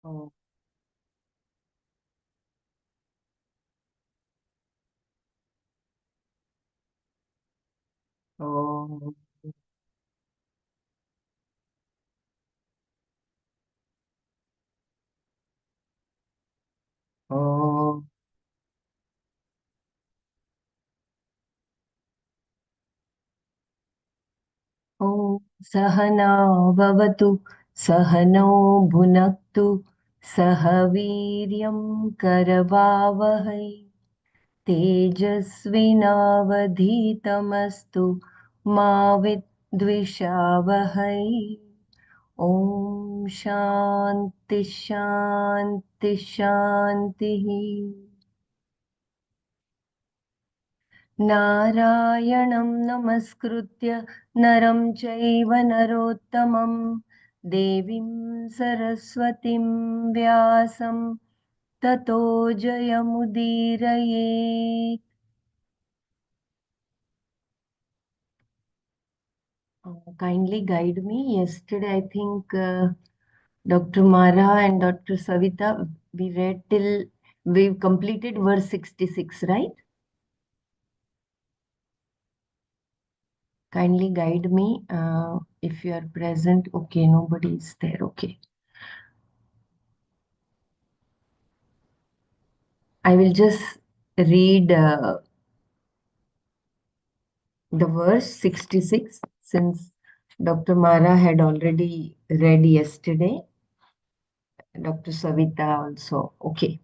Oh, oh, oh, oh, सहना भवतु, सहनौ भुनक्तु, सह वीर्यं करवावहै, तेजस्विनावधीतमस्तु, मा विद्विषावहै। ॐ शान्ति शान्ति शान्तिः। नारायणं नमस्कृत्य नरं चैव नरोत्तमं देवीं सरस्वतीं व्यासं ततो जयमुदीरयेत्. Kindly guide me. Yesterday, I think Dr. Mara and Dr. Savita, we read till we've completed verse 66, right? Kindly guide me if you are present. Okay, nobody is there. Okay. I will just read the verse 66 since Dr. Mara had already read yesterday. Dr. Savita also. Okay.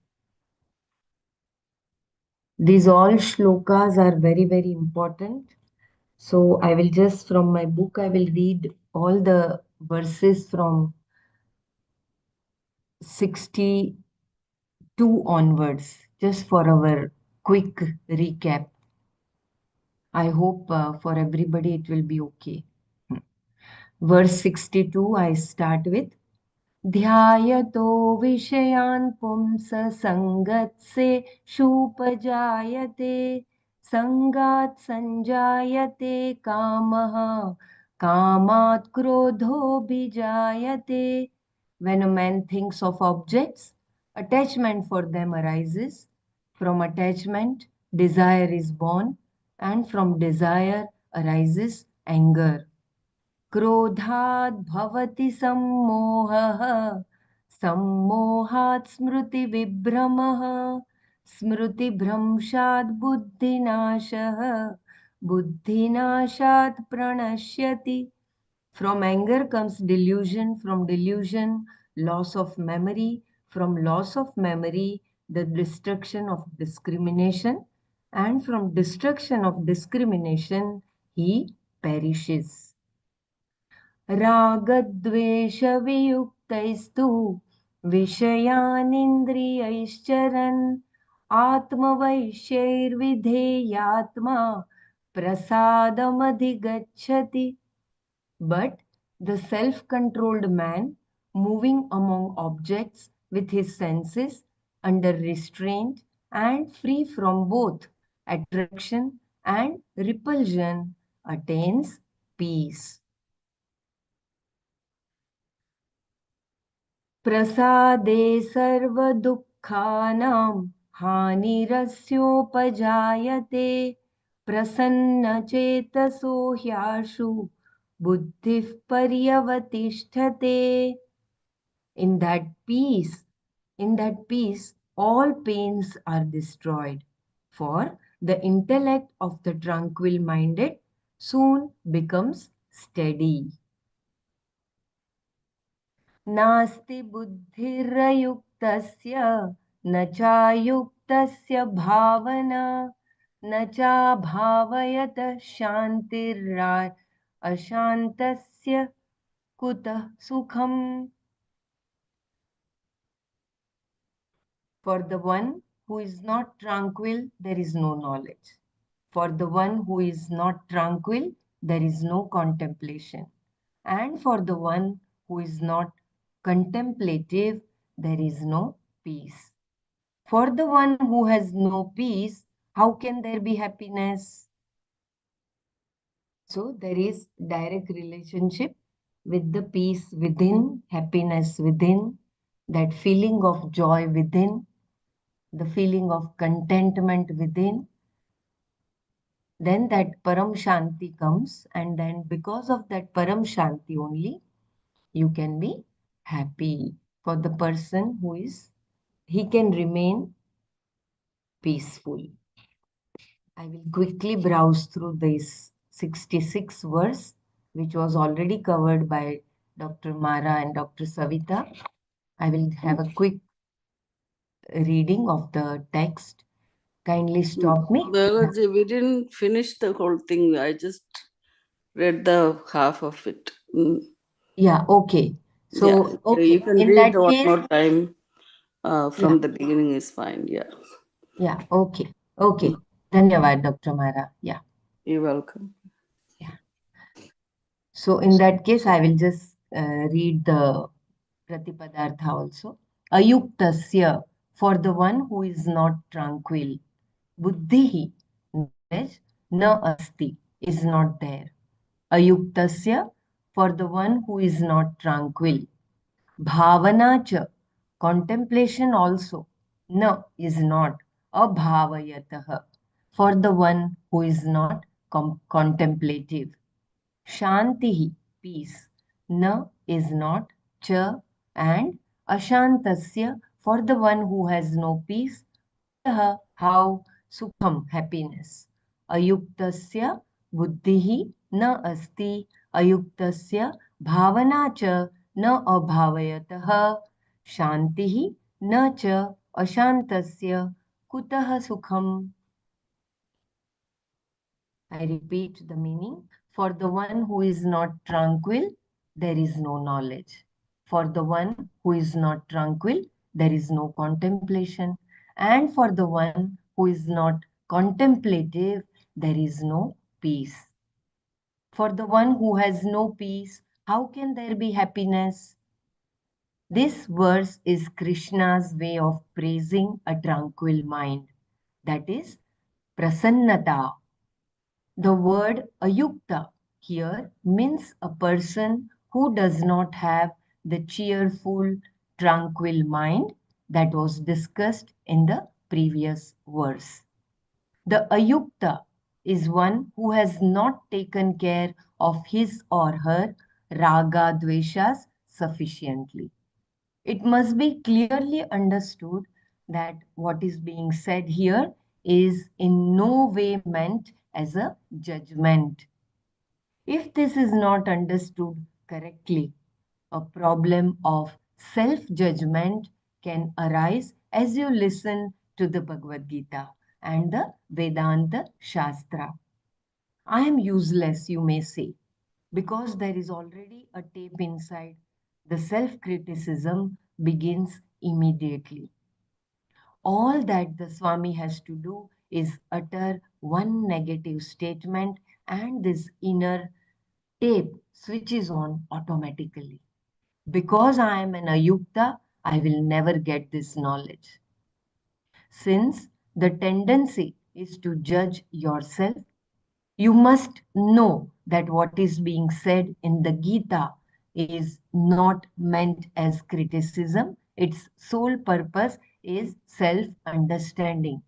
These all shlokas are very, very important. So I will just, from my book, I will read all the verses from 62 onwards, just for our quick recap. I hope for everybody it will be okay. Verse 62, I start with ध्यायतो विषयान् पुंससङ्गत्से शूपजायते सङ्गात् सञ्जायते कामः कामात् क्रोधोऽभिजायते. When a man thinks of objects, attachment for them arises. From attachment, desire is born, and from desire arises anger. क्रोधाद् भवति सम्मोहः सम्मोहात् स्मृतिविभ्रमः स्मृतिभ्रंशात् बुद्धिनाशः बुद्धिनाशात् प्रणश्यति. From anger comes delusion, from delusion loss of memory, from loss of memory the destruction of discrimination, and from destruction of discrimination he perishes. रागद्वेषवियुक्तैस्तु विषयानिन्द्रियैश्चरन् आत्मवैश्यैर्विधेयात्मा प्रसादमधिगच्छति. But the self-controlled man, moving among objects with his senses, under restraint and free from both attraction and repulsion, attains peace. प्रसादे सर्वदुःखानां हानिरस्योपजायते प्रसन्नचेतसो ह्याशु बुद्धिः पर्यवतिष्ठते. In that peace, in that peace, all pains are destroyed. For the intellect of the tranquil minded soon becomes steady. नास्ति बुद्धिरयुक्तस्य न चायुक्तस्य भावना न चाभावयतः शान्तिर्रा अशान्तस्य कुतः सुखम्. For the one who is not tranquil, there is no knowledge. For the one who is not tranquil, there is no contemplation. And for the one who is not contemplative, there is no peace. For the one who has no peace, how can there be happiness? So there is direct relationship with the peace within, happiness within. that feeling of joy within, the feeling of contentment within, then that Param Shanti comes, and then because of that Param Shanti only, you can be happy. For the person who is, he can remain peaceful. I will quickly browse through this 66 verse, which was already covered by Dr. Mara and Dr. Savita. I will have a quick reading of the text. Kindly stop me. Biology, we didn't finish the whole thing. I just read the half of it. Yeah, okay. Yeah, So, you okay. can In read that one case, more time yeah, from the beginning is fine. Yeah. yeah, okay. Okay. Dhanyavad, Dr. Mara. Yeah, You're welcome. yeah. So, in that case, I will just read the Pratipadartha also. Ayuktasya, for the one who is not tranquil. Buddhihi, knowledge, na asti, is not there. Ayuktasya, for the one who is not tranquil. Bhavana cha, contemplation also. Na is not. Abhavayatah, for the one who is not contemplative. Shantihi, peace. Na is not. Cha and ashantasya, for the one who has no peace. Kutaha, how? Sukham, happiness. Ayuktasya buddhihi na asti. Ayuktasya bhavana cha na abhavayatah. Shantihi na cha ashantasya. Kutaha sukham. I repeat the meaning. For the one who is not tranquil, there is no knowledge. For the one who is not tranquil, there is no contemplation. And for the one who is not contemplative, there is no peace. For the one who has no peace, how can there be happiness? This verse is Krishna's way of praising a tranquil mind. That is prasannata. The word ayukta here means a person who does not have the cheerful, tranquil mind that was discussed in the previous verse. The ayukta is one who has not taken care of his or her raga dveshas sufficiently. It must be clearly understood that what is being said here is in no way meant as a judgment. If this is not understood correctly, a problem of self judgment can arise as you listen to the Bhagavad Gita and the Vedanta Shastra. I am useless, you may say, because there is already a tape inside. The self criticism begins immediately. All that the Swami has to do is utter one negative statement, and this inner tape switches on automatically. Because I am an Ayukta, I will never get this knowledge. Since the tendency is to judge yourself, you must know that what is being said in the Gita is not meant as criticism. Its sole purpose is self understanding.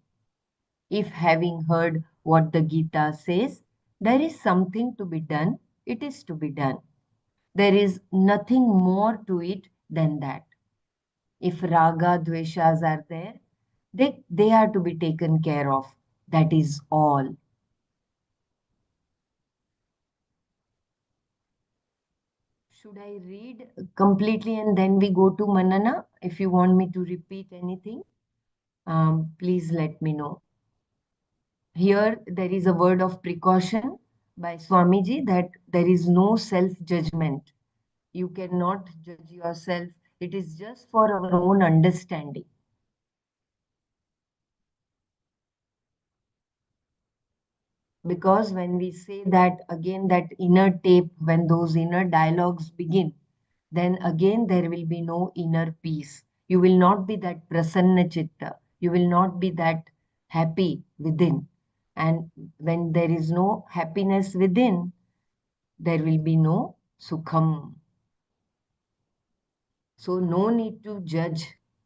If having heard what the Gita says, there is something to be done, it is to be done. There is nothing more to it than that. If raga, dveshas are there, they are to be taken care of. That is all. Should I read completely and then we go to Manana? If you want me to repeat anything, please let me know. Here, there is a word of precaution by Swamiji that there is no self judgment. You cannot judge yourself. It is just for our own understanding. Because when we say that again, that inner tape, when those inner dialogues begin, then again there will be no inner peace. You will not be that prasanna chitta. You will not be that happy within. And when there is no happiness within, there will be no sukham. So no need to judge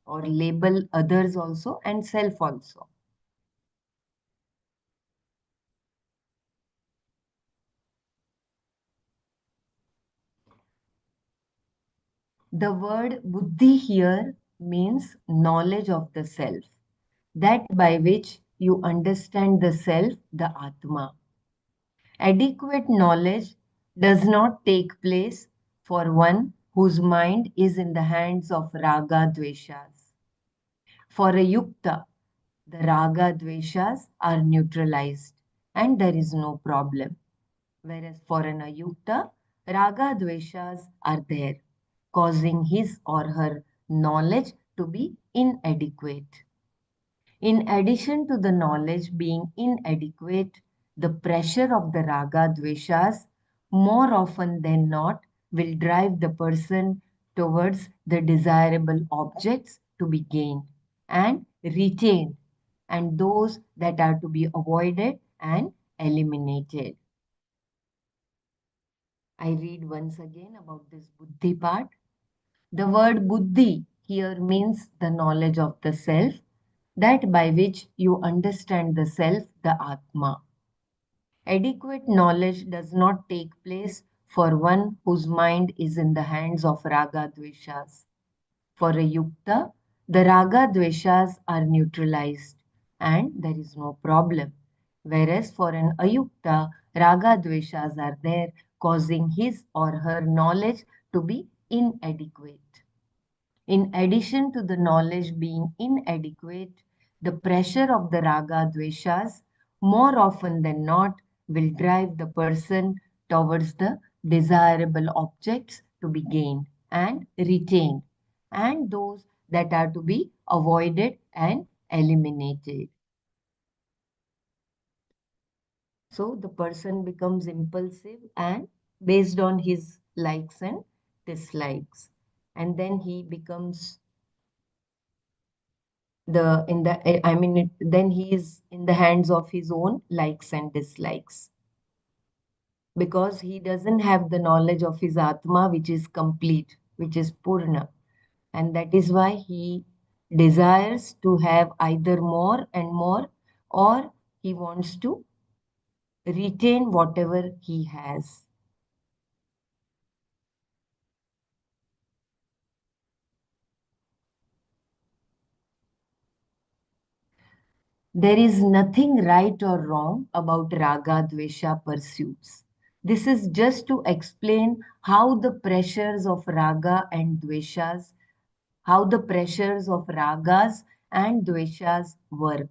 or label others also and self also. The word buddhi here means knowledge of the self, that by which you understand the self, the Atma. Adequate knowledge does not take place for one whose mind is in the hands of raga dveshas. For a yukta, the raga dveshas are neutralized and there is no problem. Whereas for an ayukta, raga dveshas are there, causing his or her knowledge to be inadequate. In addition to the knowledge being inadequate, the pressure of the raga dveshas more often than not will drive the person towards the desirable objects to be gained and retained, and those that are to be avoided and eliminated. I read once again about this buddhi part. The word buddhi here means the knowledge of the self, that by which you understand the self, the Atma. Adequate knowledge does not take place for one whose mind is in the hands of raga dveshas. For a yukta, the raga dveshas are neutralized and there is no problem. Whereas for an ayukta, raga dveshas are there, causing his or her knowledge to be inadequate. In addition to the knowledge being inadequate, the pressure of the raga dveshas more often than not will drive the person towards the desirable objects to be gained and retained, and those that are to be avoided and eliminated. So the person becomes impulsive and based on his likes and dislikes. And then he becomes then he is in the hands of his own likes and dislikes because he doesn't have the knowledge of his Atma, which is complete, which is Purna. And that is why he desires to have either more and more, or he wants to retain whatever he has. There is nothing right or wrong about raga dvesha pursuits. This is just to explain how the pressures of raga and dveshas, how the pressures of ragas and dveshas work.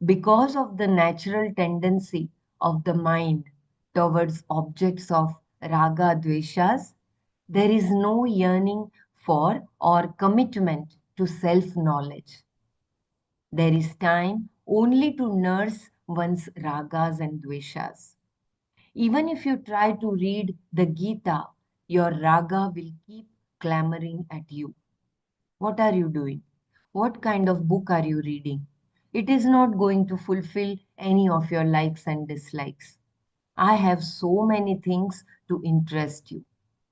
Because of the natural tendency of the mind towards objects of raga dveshas, there is no yearning for or commitment to self knowledge. There is time only to nurse one's ragas and dveshas. Even if you try to read the Gita, your raga will keep clamoring at you. What are you doing? What kind of book are you reading? It is not going to fulfill any of your likes and dislikes. I have so many things to interest you.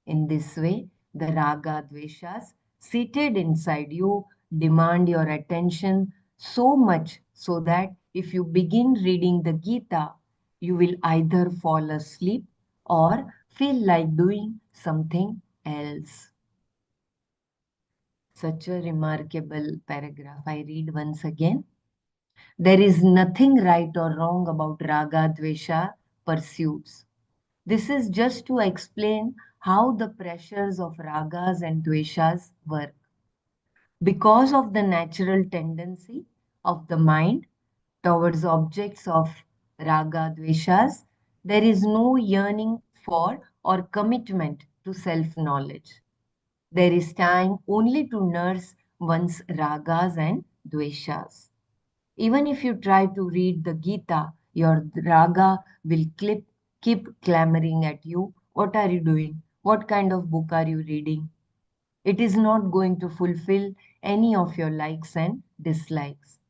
In this way, the raga dveshas seated inside you demand your attention so much so that if you begin reading the Gita, you will either fall asleep or feel like doing something else. Such a remarkable paragraph. I read once again. There is nothing right or wrong about raga dvesha pursuits. This is just to explain how the pressures of ragas and dveshas work. Because of the natural tendency of the mind towards objects of raga dveshas, there is no yearning for or commitment to self knowledge. There is time only to nurse one's ragas and dveshas. Even if you try to read the Gita, your raga will keep clamoring at you. What are you doing? What kind of book are you reading? It is not going to fulfill any of your likes and dislikes.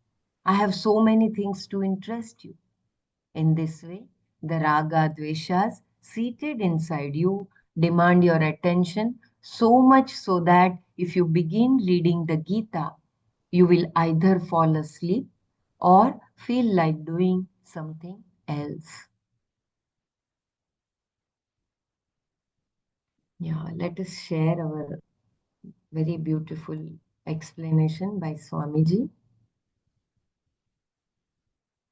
I have so many things to interest you. In this way, the raga dveshas seated inside you demand your attention So much so that if you begin reading the Gita, you will either fall asleep or feel like doing something else. Yeah, let us share our very beautiful explanation by Swamiji.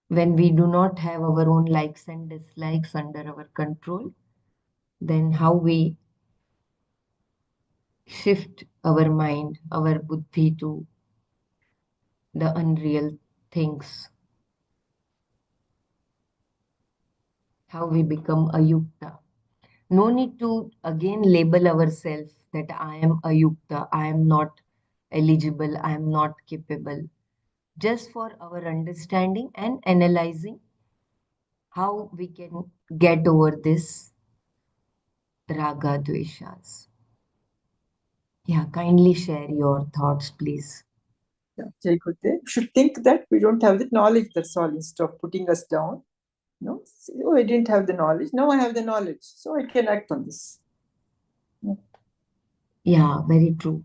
When we do not have our own likes and dislikes under our control, then how we shift our mind, our buddhi to the unreal things, how we become ayukta. No need to again label ourselves that I am ayukta, I am not eligible, I am not capable. Just for our understanding and analyzing how we can get over this raga dveshas. Yeah, kindly share your thoughts, please. Yeah, Jai Gurdev. We should think that we don't have the knowledge, that's all, instead of putting us down. No, oh, I didn't have the knowledge. Now I have the knowledge, so I can act on this. Yeah. Yeah, very true.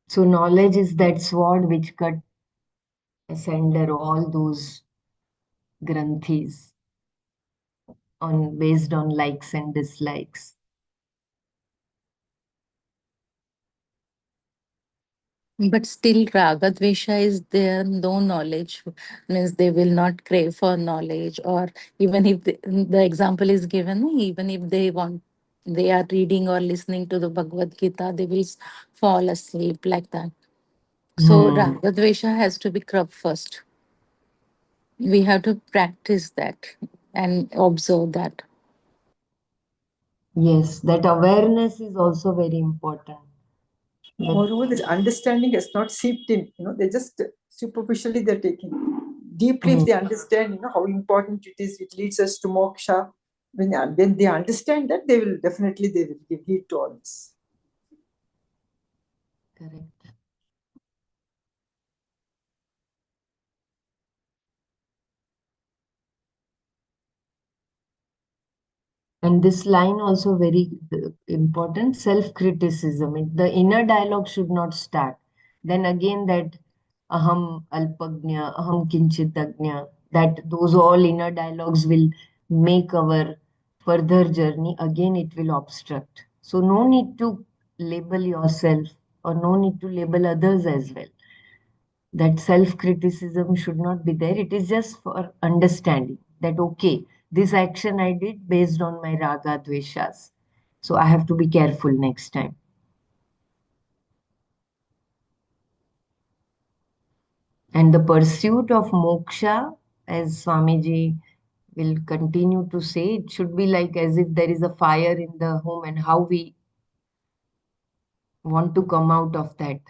So knowledge is that sword which cut asunder all those granthis on based on likes and dislikes. But still, Raga Dvesha is there, no knowledge, means they will not crave for knowledge, or even if the example is given, even if they want, they are reading or listening to the Bhagavad Gita, they will fall asleep like that. So, Hmm. Raga Dvesha has to be curbed first. We have to practice that and observe that. Yes, that awareness is also very important. That Moreover, this understanding has not seeped in. They just superficially they're taking. Deeply, if hmm, they understand, how important it is, it leads us to moksha. When they understand that, they will give heed to all this. correct. And this line also very important, self-criticism. The inner dialogue should not start. Then again that aham alpagnya, aham kinchitagnya, that those all inner dialogues will make our further journey. Again, it will obstruct. So no need to label yourself or no need to label others as well. That self criticism should not be there. It is just for understanding that, okay, this action I did based on my raga dveshas. So I have to be careful next time. And the pursuit of moksha, as Swamiji will continue to say, it should be like as if there is a fire in the home and how we want to come out of that.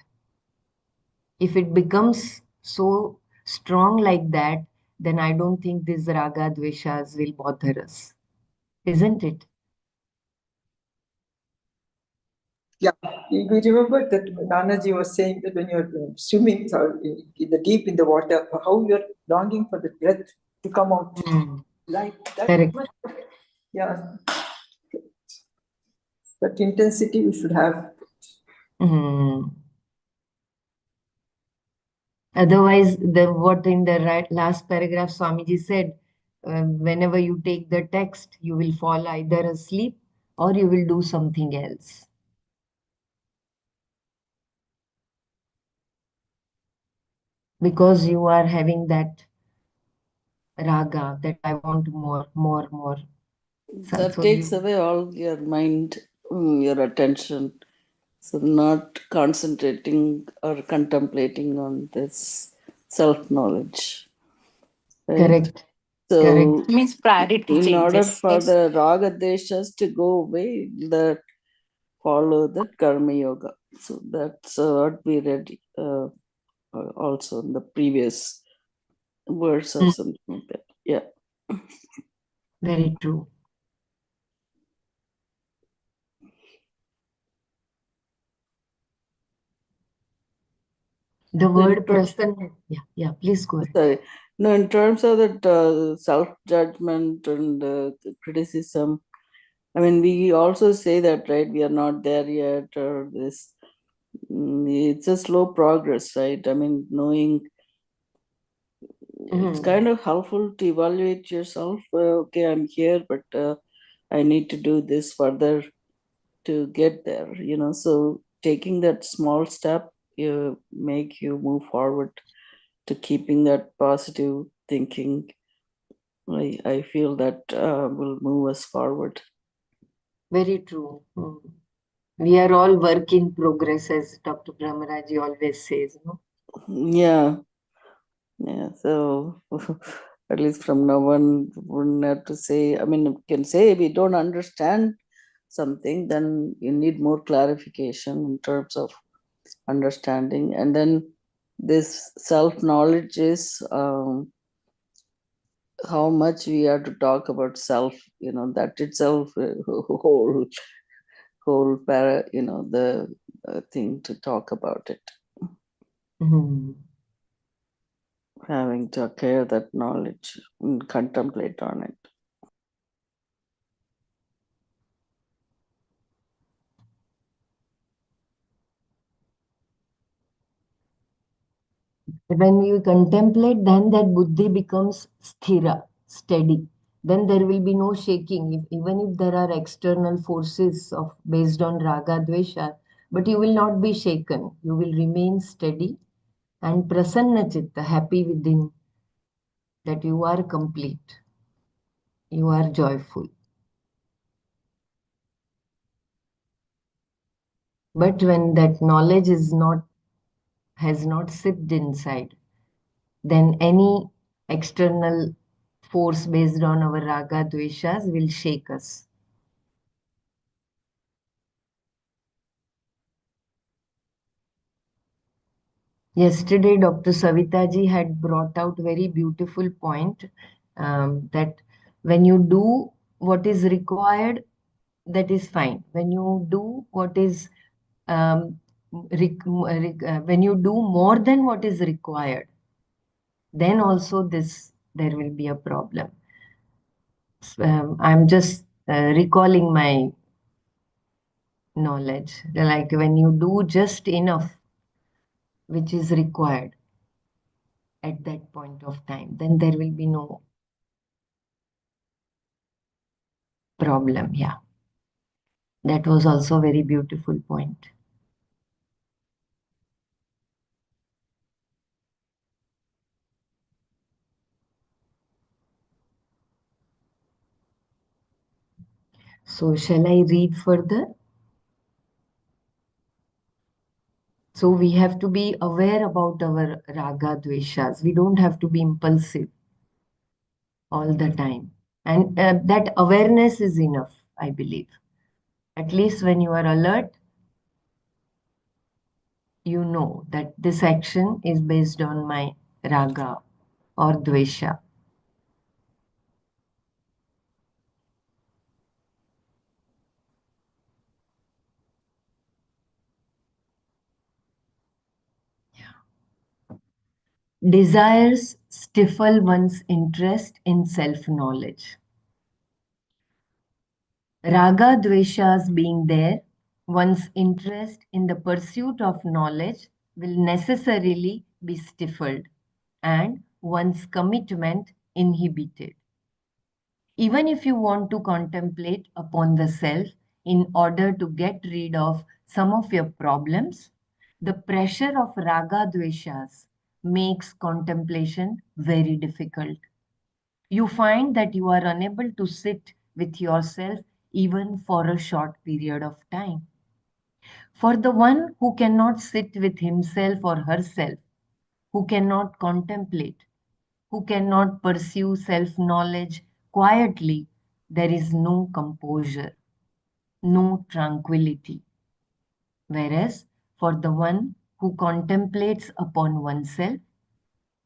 If it becomes so strong like that, then I don't think these raga dveshas will bother us, isn't it? Yeah, you remember that Nanaji was saying that when you're swimming in the deep in the water, how you're longing for the breath to come out, Hmm. like that Correct. much. Yeah, that intensity you should have. Hmm. Otherwise, the what in the last paragraph Swamiji said, whenever you take the text, you will fall either asleep or you will do something else because you are having that raga that I want more, more, more. So, That so takes you away all your mind, your attention. So, not concentrating or contemplating on this self knowledge, right? correct, correct. So, Means priority in order changes. for It's the raga deshas to go away, that follow the karma yoga. So, that's what we read also in the previous verse or Hmm. something like that. Yeah. Very true. The So in word prasanna. Yeah, please go ahead. sorry. No, in terms of that self-judgment and criticism, I mean, we also say that, right? We are not there yet, or this. It's a slow progress, right? I mean, knowing it's kind of helpful to evaluate yourself. Okay, I'm here, but I need to do this further to get there. So taking that small step make you move forward to keeping that positive thinking. I feel that will move us forward. Very true. We are all work in progress, as Dr. Brahmaraji always says. No? Yeah, yeah. So at least from now on, wouldn't have to say. I mean, you can say we don't understand something, then you need more clarification in terms of understanding, and then this self knowledge is how much we have to talk about self. That itself whole para. The thing to talk about it, Mhm. having to acquire that knowledge and contemplate on it. When you contemplate, then that buddhi becomes sthira, steady. Then there will be no shaking, even if there are external forces based on raga dvesha, but you will not be shaken. You will remain steady and prasanna chitta, happy within, that you are complete, you are joyful. But when that knowledge has not sipped inside, then any external force based on our raga dveshas will shake us. Yesterday, Dr. Savitaji had brought out very beautiful point, that when you do what is required, that is fine. When you do what is when you do more than what is required, then also there will be a problem. I'm just recalling my knowledge. Like when you do just enough, which is required at that point of time, then there will be no problem. Yeah, that was also a very beautiful point. So, shall I read further? So, we have to be aware about our raga dveshas. We don't have to be impulsive all the time. And that awareness is enough, I believe. At least when you are alert, you know that this action is based on my raga or dvesha. Desires stifle one's interest in self knowledge. Raga dveshas being there, one's interest in the pursuit of knowledge will necessarily be stifled and one's commitment inhibited. Even if you want to contemplate upon the self in order to get rid of some of your problems, the pressure of raga dveshas makes contemplation very difficult. You find that you are unable to sit with yourself even for a short period of time. For the one who cannot sit with himself or herself, who cannot contemplate, who cannot pursue self knowledge quietly, there is no composure, no tranquility. Whereas for the one who contemplates upon oneself,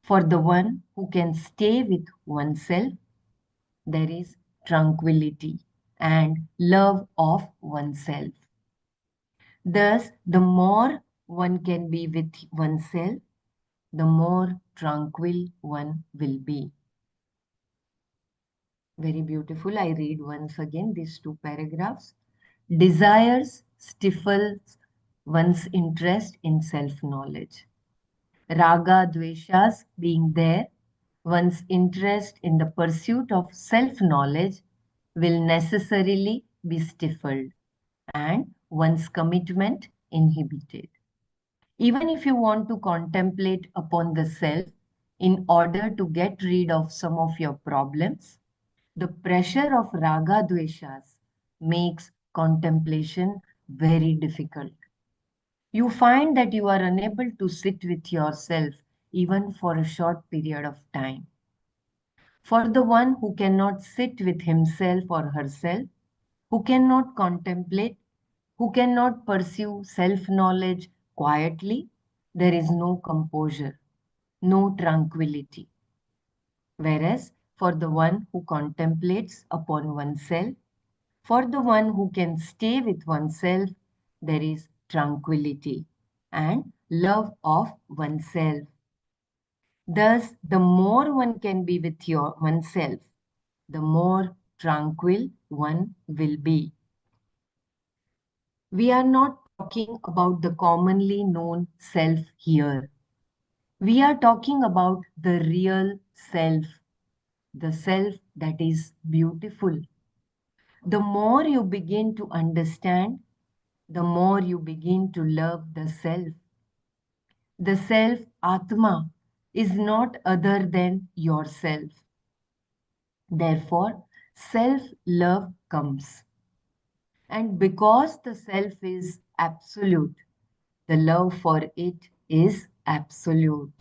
for the one who can stay with oneself, there is tranquility and love of oneself. Thus, the more one can be with oneself, the more tranquil one will be. Very beautiful. I read once again these two paragraphs. Desires stifles one's interest in self-knowledge. Raga, dveshas being there, one's interest in the pursuit of self-knowledge will necessarily be stifled and one's commitment inhibited. Even if you want to contemplate upon the self in order to get rid of some of your problems, the pressure of raga dveshas makes contemplation very difficult. You find that you are unable to sit with yourself even for a short period of time. For the one who cannot sit with himself or herself, who cannot contemplate, who cannot pursue self knowledge quietly, there is no composure, no tranquility. Whereas for the one who contemplates upon oneself, for the one who can stay with oneself, there is tranquility and love of oneself. Thus, the more one can be with oneself, the more tranquil one will be. We are not talking about the commonly known self here. We are talking about the real self, the self that is beautiful. The more you begin to understand, the more you begin to love the self. The self, Atma, is not other than yourself. Therefore, self love comes. And because the self is absolute, the love for it is absolute.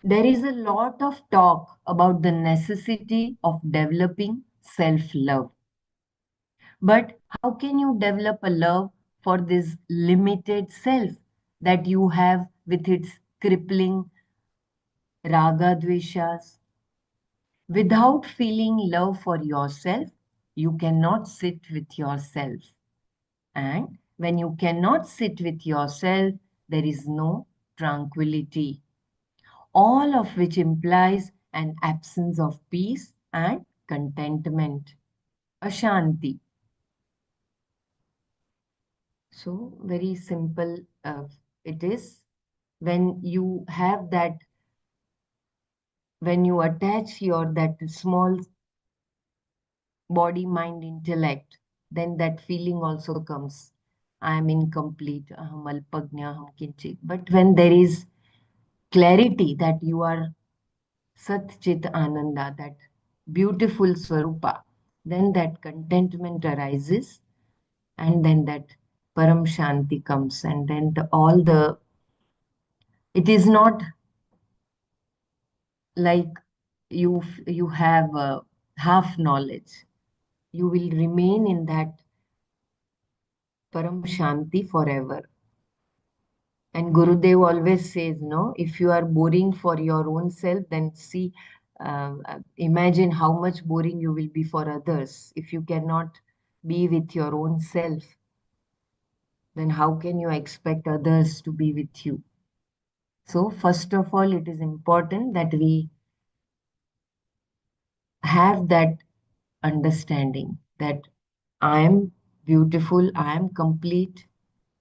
There is a lot of talk about the necessity of developing self love. But how can you develop a love for this limited self that you have with its crippling raga dveshas? Without feeling love for yourself, you cannot sit with yourself. And when you cannot sit with yourself, there is no tranquility, all of which implies an absence of peace and contentment, ashanti. So, very simple it is. When you have that, when you attach your that small body, mind, intellect, then that feeling also comes. I am incomplete. Aham alpagnya, aham kinchit. But when there is clarity that you are Sat Chit Ananda, that beautiful Swarupa, then that contentment arises, and then that Param Shanti comes, and then all the, it is not like you have half knowledge. You will remain in that Param Shanti forever. And Gurudev always says, no, if you are boring for your own self, then see, imagine how much boring you will be for others. If you cannot be with your own self, then how can you expect others to be with you? So, first of all, it is important that we have that understanding that I am beautiful, I am complete,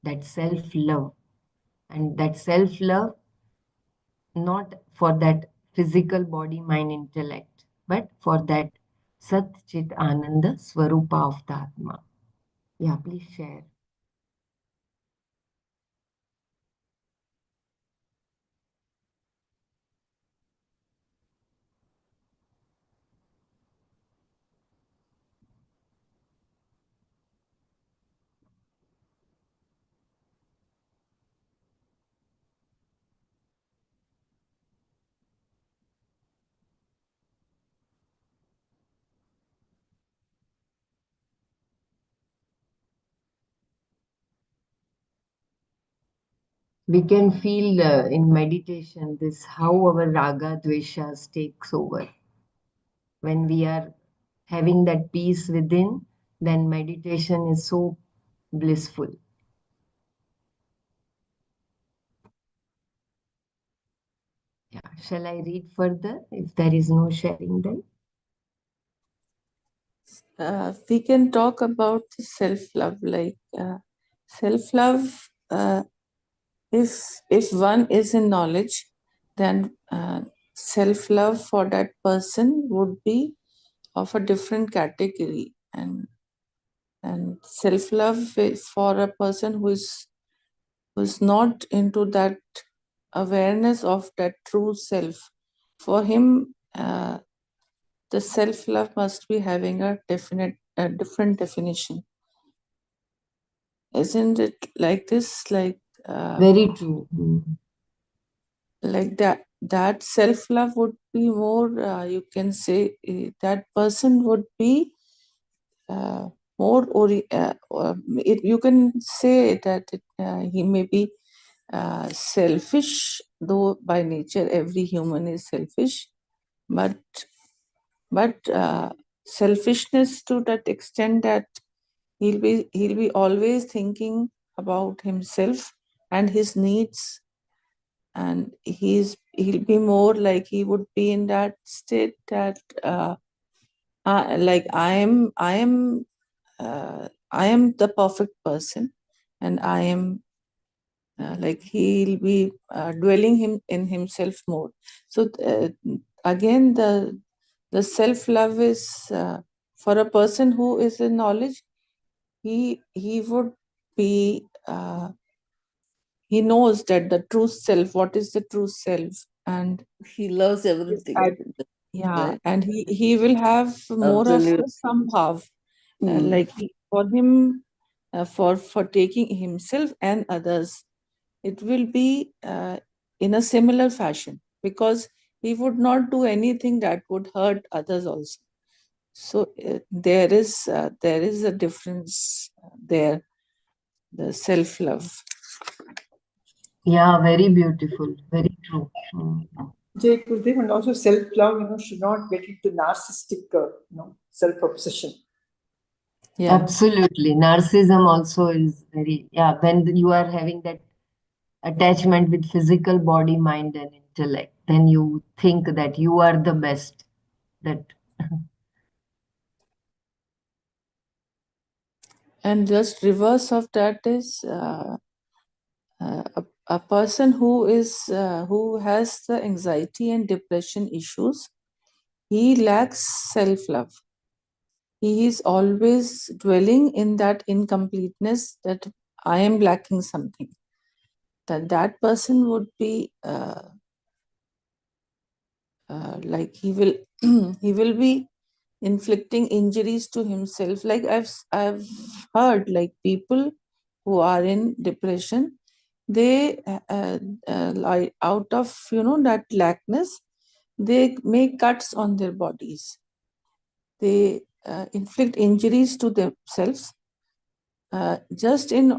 that self love. And that self love, not for that physical body, mind, intellect, but for that Sat Chit Ananda Swarupa of the Atma. Yeah, please share. We can feel in meditation this how our raga dveshas takes over. When we are having that peace within, then meditation is so blissful. Yeah. Shall I read further if there is no sharing then? We can talk about self-love. Like self-love, if one is in knowledge, then self-love for that person would be of a different category, and self-love for a person who's not into that awareness of that true self, for him the self-love must be having a different definition. Isn't it like this? Like Very true. like that self-love would be more, you can say, that person would be more you can say that he may be selfish, though by nature every human is selfish, but selfishness to that extent that he'll be always thinking about himself and his needs, and he'll be more like he would be in that state that like I am the perfect person, and I am like he'll be dwelling him in himself more. So again, the self love is for a person who is in knowledge. He would be he knows that the true self, what is the true self, and He loves everything. yeah, Right. and he will have more of Absolute. a somehow Hmm. like for him, for taking himself and others, it will be in a similar fashion, because he would not do anything that would hurt others also. So there is a difference there, the self love. Yeah, very beautiful. Very true. Jay Gurdev, and also self-love, should not get into narcissistic, self-obsession. Yeah. Absolutely. Narcissism also is very, yeah, when you are having that attachment with physical body, mind, and intellect, then you think that you are the best. That And just reverse of that is a person who has the anxiety and depression issues, he lacks self love. He is always dwelling in that incompleteness, that I am lacking something. That person would be like he will he will be inflicting injuries to himself. Like I've heard, like people who are in depression, they like out of that lackness, they make cuts on their bodies, they inflict injuries to themselves, just in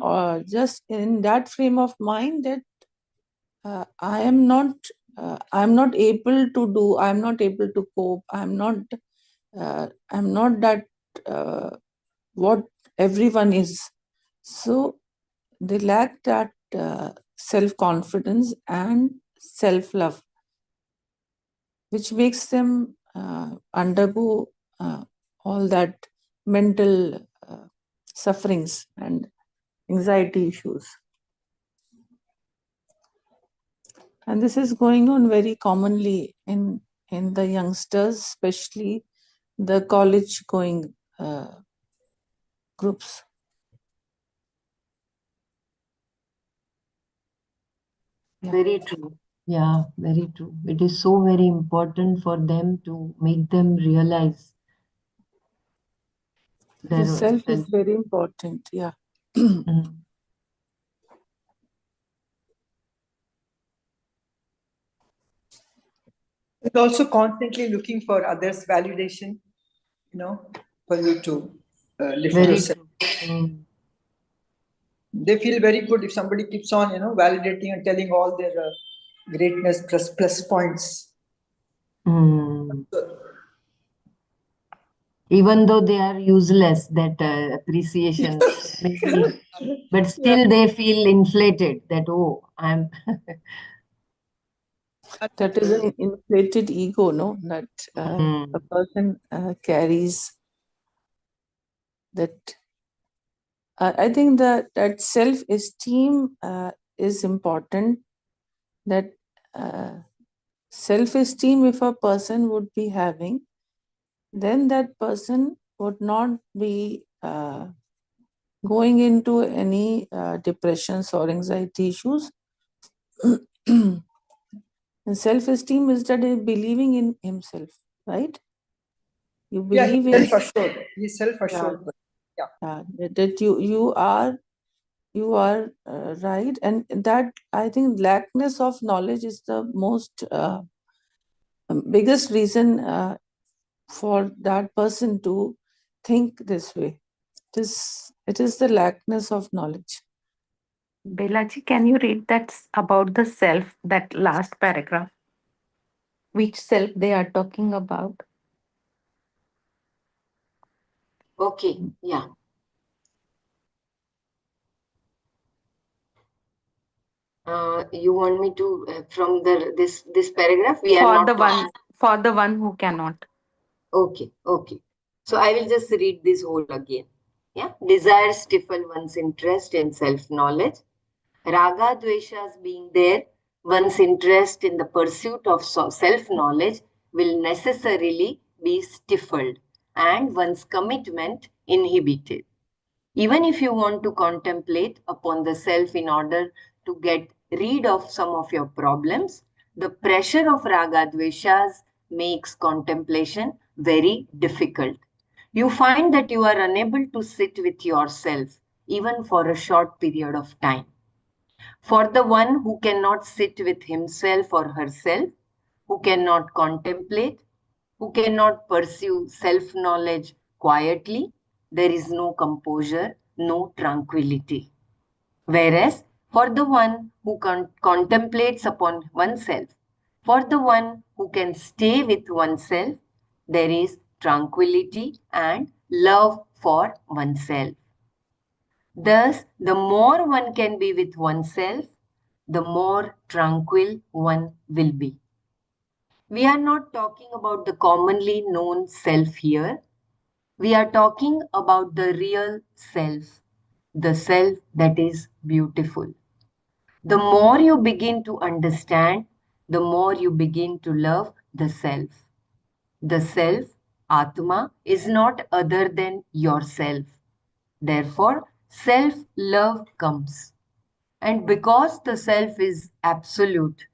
that frame of mind that I am not I'm not able to do, I'm not able to cope, I'm not that what everyone is. So they lack that self confidence and self love, which makes them undergo all that mental sufferings and anxiety issues. And this is going on very commonly in the youngsters, especially the college going groups. Yeah. very true. Yeah, very true. It is so very important for them to make them realize The their self is self. very important. Yeah. Mm. And also constantly looking for others' validation, for you to lift Very yourself. true. Mm. They feel very good if somebody keeps on, validating and telling all their greatness plus points. Mm. Even though they are useless, that appreciation maybe, but Yeah. still they feel inflated that, oh, I'm. That is an inflated ego, no? That a person carries that. I think that self-esteem is important. That self-esteem, if a person would be having, then that person would not be going into any depressions or anxiety issues. And self-esteem is that believing in himself, right? You Yeah, he's believe in, self-assured. He's self-assured. Yeah. that you are right, and that I think lackness of knowledge is the most biggest reason for that person to think this way. It is the lackness of knowledge. Belaji, can you read that about the self, that last paragraph? Which self they are talking about? Okay, yeah. You want me to from this paragraph? We are For not the talking. one, for the one who cannot. Okay, okay. So I will just read this whole again. Yeah. Desire stifle one's interest in self-knowledge. Raga dveshas being there, one's interest in the pursuit of self-knowledge will necessarily be stifled and one's commitment inhibited. Even if you want to contemplate upon the self in order to get rid of some of your problems, the pressure of raga dveshas makes contemplation very difficult. You find that you are unable to sit with yourself even for a short period of time. For the one who cannot sit with himself or herself, who cannot contemplate, who cannot pursue self knowledge quietly, there is no composure, no tranquility. Whereas for the one who contemplates upon oneself, for the one who can stay with oneself, there is tranquility and love for oneself. Thus, the more one can be with oneself, the more tranquil one will be. We are not talking about the commonly known self here. We are talking about the real self, the self that is beautiful. The more you begin to understand, the more you begin to love the self. The self, Atma, is not other than yourself. Therefore, self love comes. And because the self is absolute,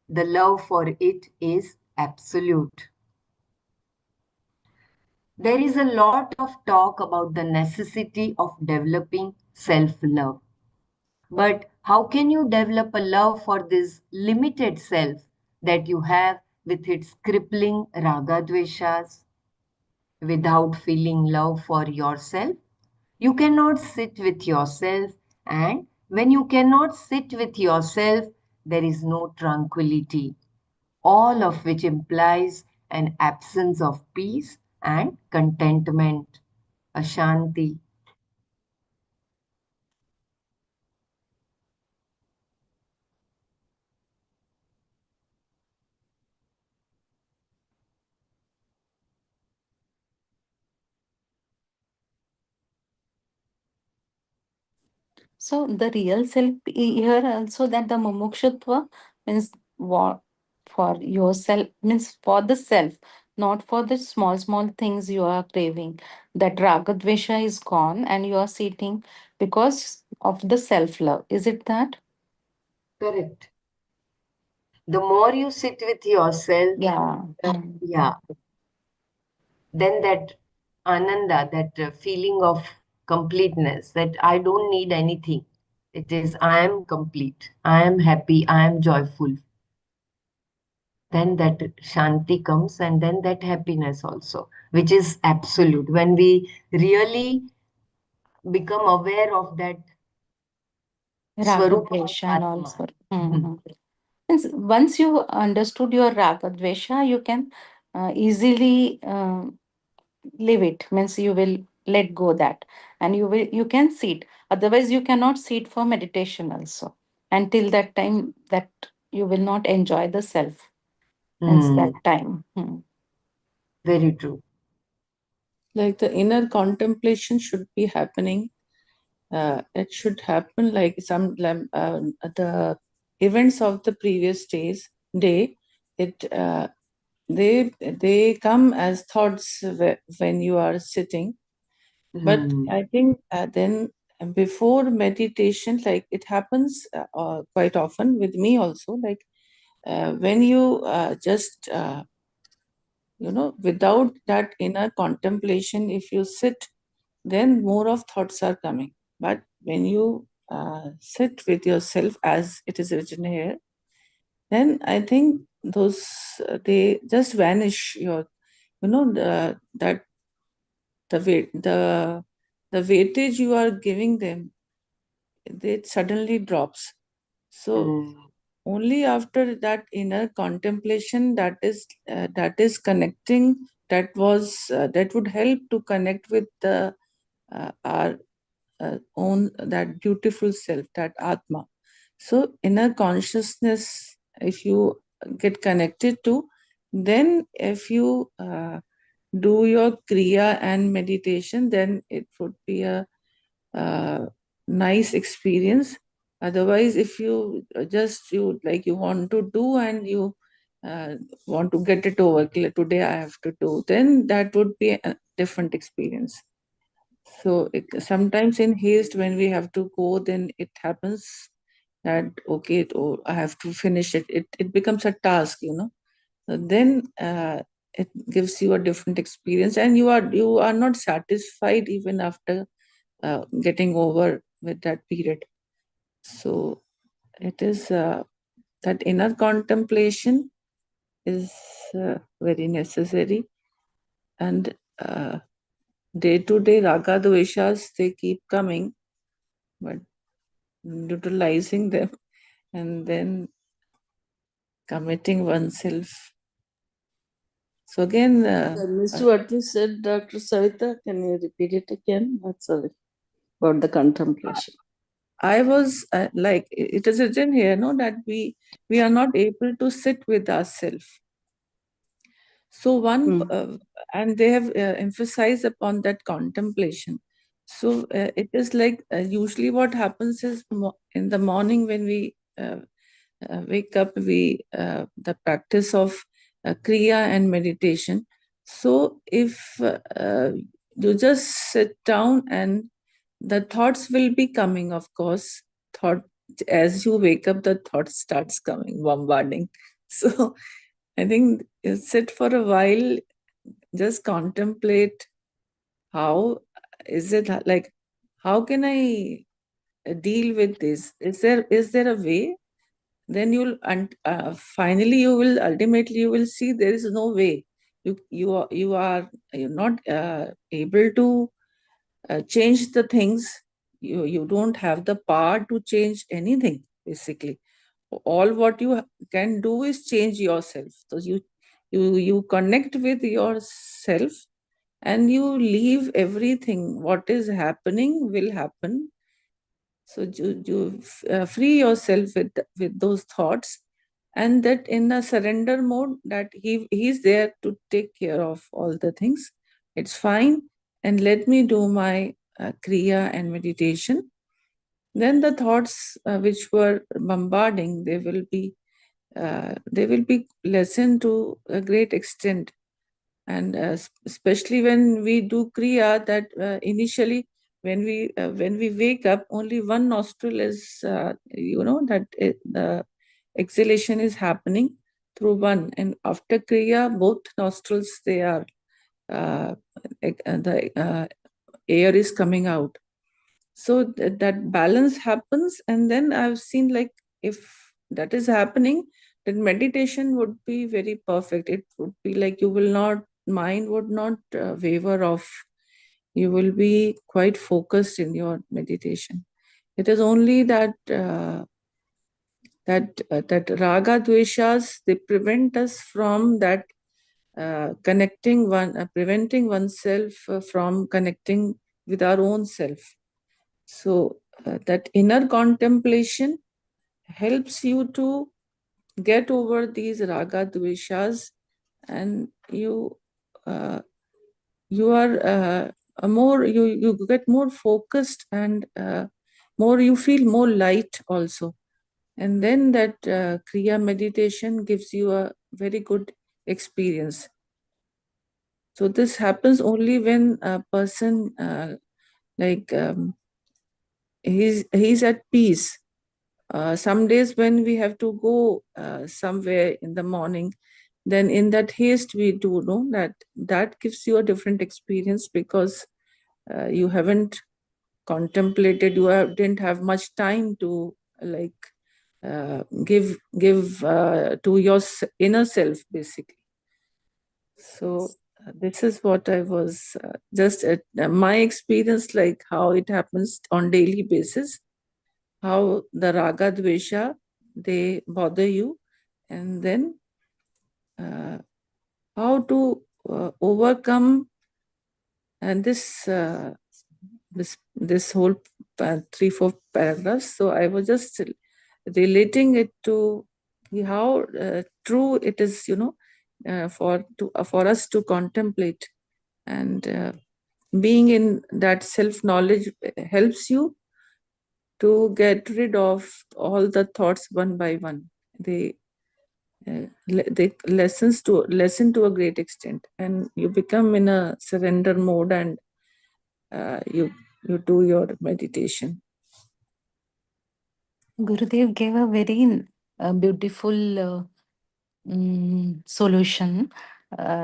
the love for it is absolute. There is a lot of talk about the necessity of developing self love. But how can you develop a love for this limited self that you have with its crippling raga dveshas without feeling love for yourself? You cannot sit with yourself, and when you cannot sit with yourself, there is no tranquility, all of which implies an absence of peace and contentment, ashanti. So the real self here also, that the mumukshutva means what, for yourself, means for the self, not for the small small things you are craving. That ragadvesha is gone and you are sitting because of the self love. Is it that? Correct. The more you sit with yourself, Yeah. yeah, then that ananda, that feeling of completeness, that I don't need anything. It is, I am complete, I am happy, I am joyful. Then that shanti comes, and then that happiness also, which is absolute. When we really become aware of that Swarupa of Ragadvesha and Atma. also. Means once you understood your ragadvesha, you can easily leave it. Means you will let go that, and you can sit. Otherwise, you cannot sit for meditation also. Until that time, that you will not enjoy the self. It's that Hmm. time. Very true. Like the inner contemplation should be happening. It should happen like the events of the previous day. They come as thoughts when you are sitting. But Hmm. I think then before meditation, like it happens quite often with me also. Like when you just without that inner contemplation, if you sit, then more of thoughts are coming. But when you sit with yourself, as it is written here, then I think those they just vanish. That the weight the weightage you are giving them, it suddenly drops. So Hmm. only after that inner contemplation, that is connecting, that would help to connect with our own, that beautiful self, that atma. So inner consciousness, if you get connected to, then if you do your kriya and meditation, then it would be a nice experience. Otherwise, if you just you want to do, and you uh, want to get it over, today I have to do, then that would be a different experience. So sometimes in haste, when we have to go, then it happens that okay, I have to finish it. It becomes a task. So then it gives you a different experience, and you are not satisfied even after getting over with that period. So it is that inner contemplation is very necessary, and day to day raga dveshas, they keep coming, but utilizing them and then committing oneself. So again, I missed what you said, Dr. Savita. Can you repeat it again? That's sorry. About the contemplation. I was like, it is written here, no, that we are not able to sit with ourselves. So and they have emphasized upon that contemplation. So it is like usually what happens is in the morning when we wake up, we the practice of kriya and meditation. So if you just sit down, and the thoughts will be coming, of course. Thought As you wake up, the thought starts coming, bombarding. So I think you sit for a while, just contemplate how is it like, how can I deal with this? Is there a way? Then finally you will see there is no way. You're not able to change the things. You don't have the power to change anything, basically. All what you can do is change yourself. So you connect with yourself, and you leave everything. What is happening will happen. So you free yourself with those thoughts, and that in a surrender mode, that he's there to take care of all the things. It's fine, and let me do my kriya and meditation. Then the thoughts which were bombarding, they will be lessened to a great extent. And especially when we do kriya, that initially when we wake up, only one nostril is the exhalation is happening through one, and after kriya, both nostrils, they are the air is coming out. So that balance happens, and then I've seen, like, if that is happening, then meditation would be very perfect. It would be like you will not mind would not waver off. You will be quite focused in your meditation. It is only that raga dveshas, they prevent us from that preventing oneself from connecting with our own self. So that inner contemplation helps you to get over these raga dveshas, and uh, you are a more you get more focused, and more you feel more light also. And then that kriya meditation gives you a very good experience. So this happens only when a person like he's at peace. Some days when we have to go somewhere in the morning, then in that haste we do know that gives you a different experience, because you haven't contemplated, didn't have much time to like give to your inner self basically. So this is what I was just my experience, like how it happens on daily basis, how the raga dvesha they bother you, and then uh, how to overcome. And this whole 3-4 paragraphs, so I was just relating it to how true it is, for us to contemplate. And being in that self knowledge helps you to get rid of all the thoughts one by one. They they lessen to a great extent, and you become in a surrender mode, and you do your meditation. Gurudev gave a very beautiful solution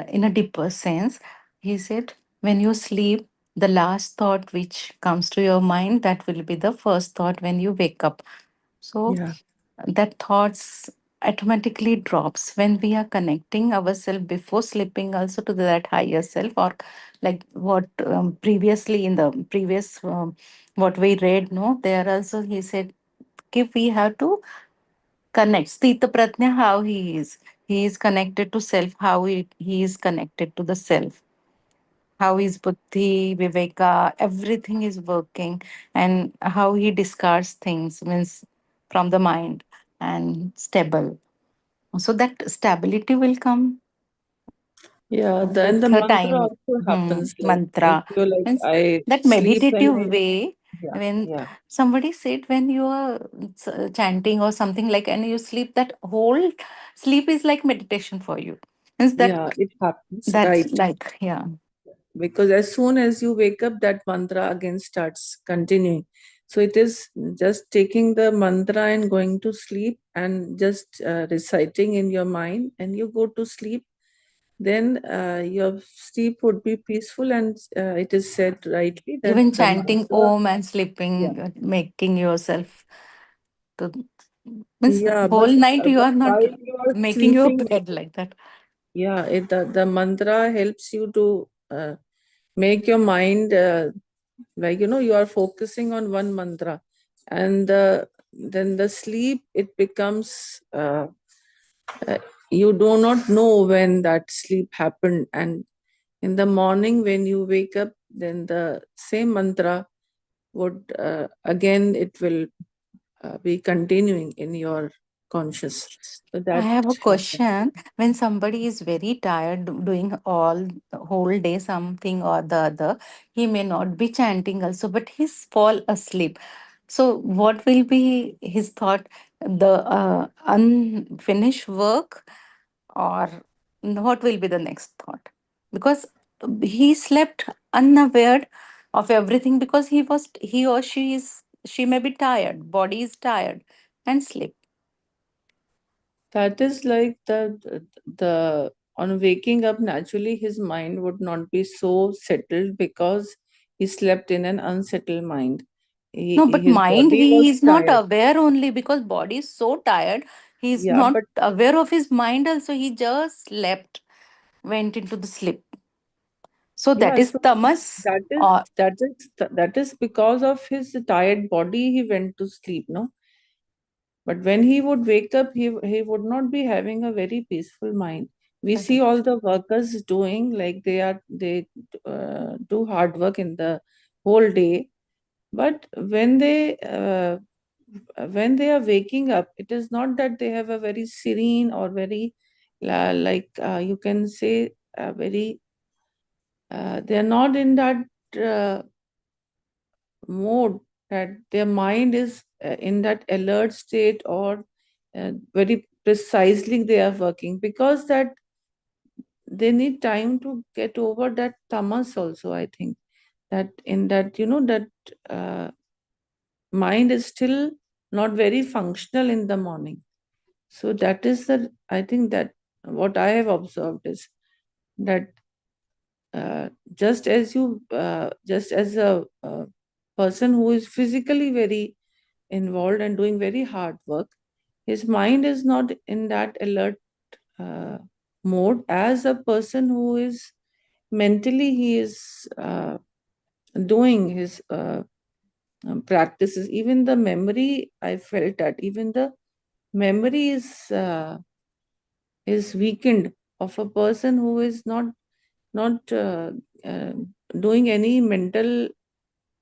in a deeper sense. He said, when you sleep, the last thought which comes to your mind, that will be the first thought when you wake up. So Yeah. that thoughts automatically drops when we are connecting ourselves before sleeping also to that higher self, or like what previously in the previous what we read, no, there also he said, if we have to connect Stita Pratnya, how he is connected to self, how he is connected to the self, how his buddhi, viveka, everything is working, and how he discards things, means from the mind, and stable. So that stability will come Yeah, then with the the mantra time. also happens. Like if Mantra you like, means I that sleep and meditative I, way. yeah, When yeah, somebody said, when you are chanting or something like, and you sleep, that whole sleep is like meditation for you. Means that yeah, it happens, that's right? like, yeah. Because as soon as you wake up, that mantra again starts continuing. So it is just taking the mantra and going to sleep, and just reciting in your mind, and you go to sleep. Then your sleep would be peaceful, and it is said rightly that Even the chanting mantra, Om and yeah, sleeping, making yourself to, means yeah, whole night you but are not while you are making your sleeping, bed like that. yeah, the mantra helps you to make your mind like, you are focusing on one mantra, and then the sleep, it becomes uh, you do not know when that sleep happened, and in the morning when you wake up, then the same mantra would again, it will be continuing in your conscious. So I that have a happens. question. When somebody is very tired doing all whole day something or the other, he may not be chanting also, but he's fall asleep. So what will be his thought? The unfinished work, or what will be the next thought? Because he slept unaware of everything, because he or she may be tired, body is tired, and sleep. That is like the on waking up, naturally his mind would not be so settled, because he slept in an unsettled mind. No, but His mind, body he was is not tired. aware only because body is so tired. He is Yeah, not but aware of his mind also. He just slept, went into the sleep. So that yeah, is so tamas. that is Or that is because of his tired body he went to sleep, no? But when he would wake up, he would not be having a very peaceful mind. We see all correct. the workers doing, like they do hard work in the whole day, but when they when they are waking up, it is not that they have a very serene or very you can say very they are not in that mode that their mind is in that alert state or very precisely they are working, because that they need time to get over that tamas also. I think that in that that mind is still not very functional in the morning. So that is the, I think that what I have observed is that just as a person who is physically very involved and doing very hard work, his mind is not in that alert mode as a person who is mentally, he is doing his practices. Even the memory, I felt that even the memory is weakened of a person who is not uh, doing any mental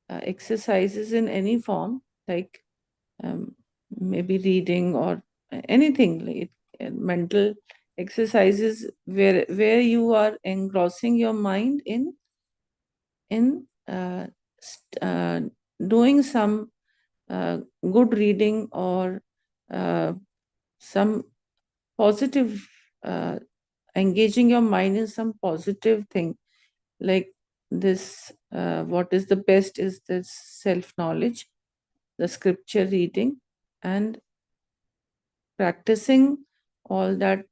exercises in any form, like maybe reading or anything like mental exercises where you are engrossing your mind in doing some good reading or some positive engaging your mind in some positive thing, like this what is the best is this self knowledge, the scripture reading, and practicing all that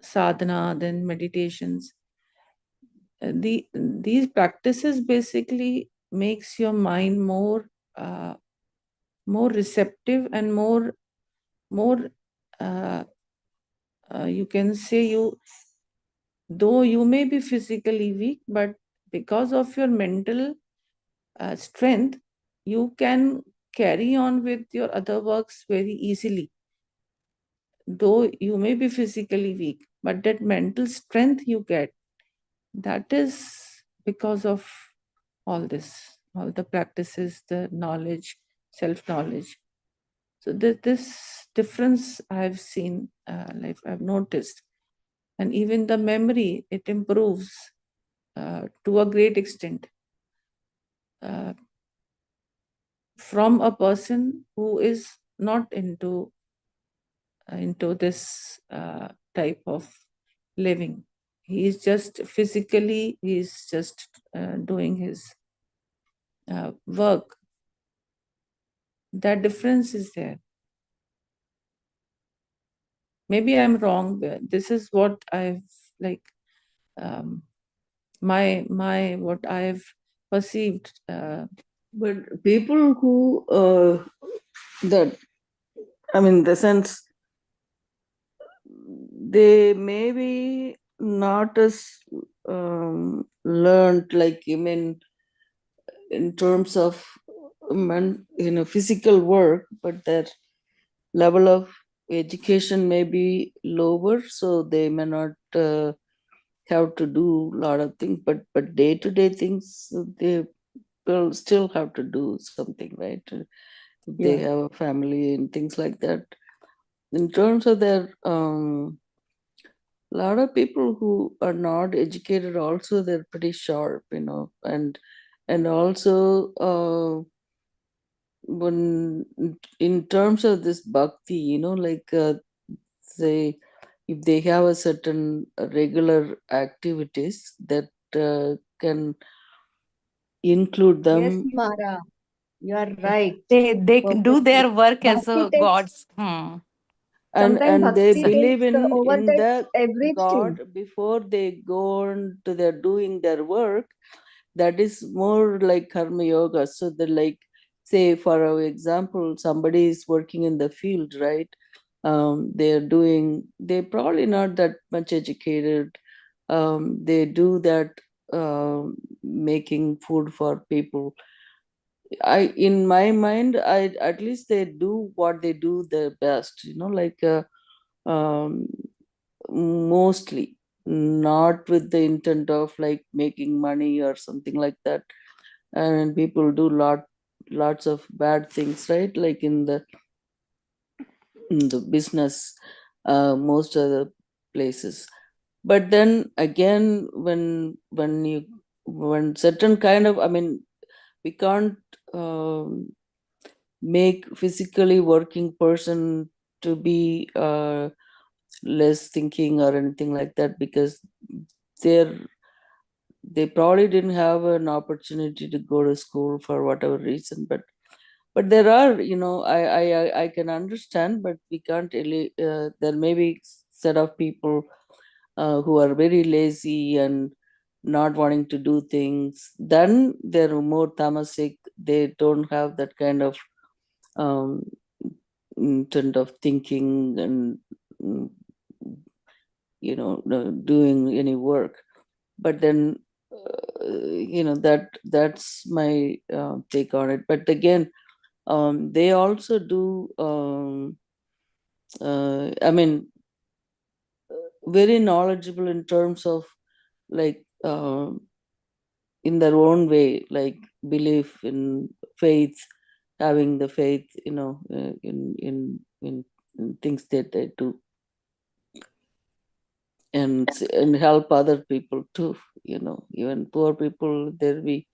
sadhana, then meditations. These practices basically makes your mind more receptive and more you can say, you though you may be physically weak, but because of your mental strength, you can carry on with your other works very easily. Though you may be physically weak, but that mental strength you get, that is because of all this, all the practices, the knowledge, self knowledge. So this difference I've seen, like I've noticed, and even the memory, it improves to a great extent from a person who is not into this type of living. He is just physically, he is just doing his work. That difference is there. Maybe I'm wrong. This is what I've like my what I've perceived. But people who that, I mean, the sense they may be not as learned, like, I mean, in terms of physical work, but their level of education may be lower, so they may not have to do a lot of things. But day to day things, they will still have to do something, right? If they have a family and things like that. In terms of their a lot of people who are not educated also, they're pretty sharp, and also when in terms of this bhakti, like they if they have a certain regular activities that can include Yes, them. Mara, you are right. They do Perfectly. their work as Bhakti a takes, gods. Hmm. and sometimes they bhakti believe takes in overtakes the everything. god before they go on to their doing their work. That is more like karma yoga. So the, like, say for our example, somebody is working in the field, right? They're probably not that much educated. They do that, making food for people. In my mind, I at least they do what they do the best, like um, mostly not with the intent of like making money or something like that. And people do lots of bad things, right? Like in the business, most other places. But then again, when certain kind of, I mean, we can't make physically working person to be less thinking or anything like that, because they're they probably didn't have an opportunity to go to school for whatever reason. But there are, I can understand, but we can't really, there may be set of people who are very lazy and not wanting to do things. Then they're more tamasic. They don't have that kind of intent of thinking and mm, doing any work. But then that's my take on it. But again, they also do, I mean, very knowledgeable in terms of, like, in their own way, like belief in faith, having the faith, in things that they do, and help other people too. Even poor people, they'll be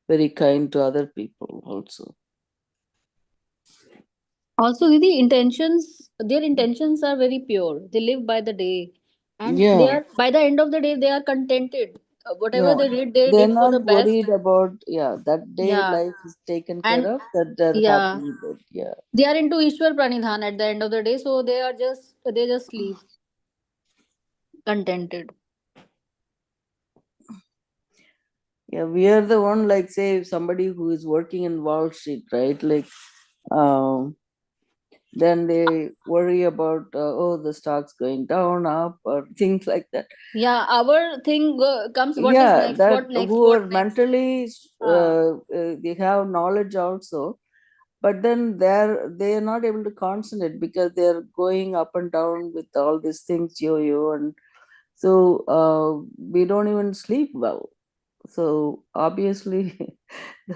very kind to other people also. Also, their intentions are very pure. They live by the day, and they Yeah, are by the end of the day they are contented. Whatever yeah. they They're did for not the best. worried about, that day Yeah, life is taken care and of, that they're yeah, happy with it. Yeah. they are into Ishwar Pranidhan at the end of the day, so they just sleep contented. Yeah, we are the one, like, say somebody who is working in Wall Street, right? Like, um, then they worry about, oh, the stock's going down, up, or things like that. Yeah, our thing comes. What is Yeah, next? that What next? who are What next? mentally, Uh, they have knowledge also, but then they are not able to concentrate because they're going up and down with all these things, yo-yo, and so we don't even sleep well. So obviously, the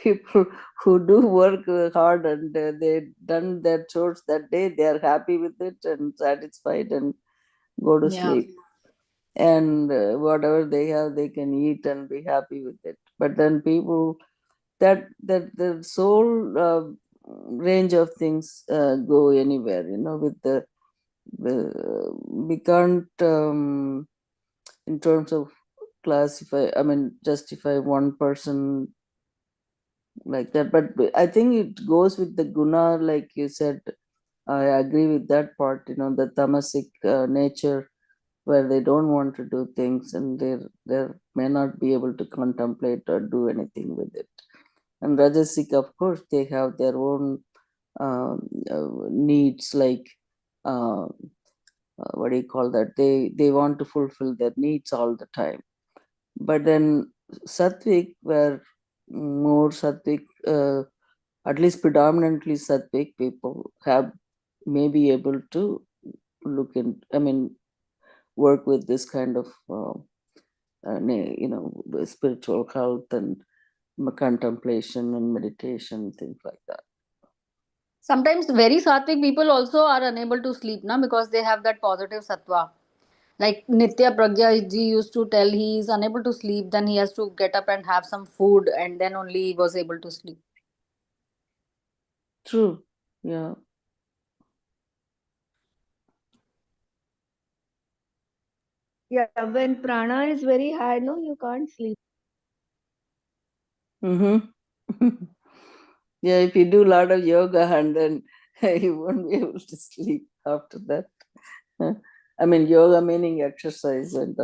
people who do work hard and they done their chores that day, they are happy with it and satisfied and go to yeah. sleep. And whatever they have, they can eat and be happy with it. But then people, that the soul range of things go anywhere, with we can't, in terms of classify, I mean, justify one person like that. But I think it goes with the guna, like you said. I agree with that part, the tamasic nature, where they don't want to do things and they may not be able to contemplate or do anything with it. And rajasic, of course, they have their own needs, like, uh, what do you call that, they want to fulfill their needs all the time. But then sattvic, where more sattvic, at least predominantly sattvic people have, may be able to look in, I mean, work with this kind of spiritual health and contemplation and meditation, things like that. Sometimes very sattvic people also are unable to sleep now because they have that positive sattva. Like Nitya Pragya ji used to tell, he is unable to sleep, then he has to get up and have some food, and then only he was able to sleep. True. Yeah. Yeah, when prana is very high, no, you can't sleep. Mm-hmm. Yeah, if you do a lot of yoga, and then you won't be able to sleep after that. I mean, yoga meaning exercise, and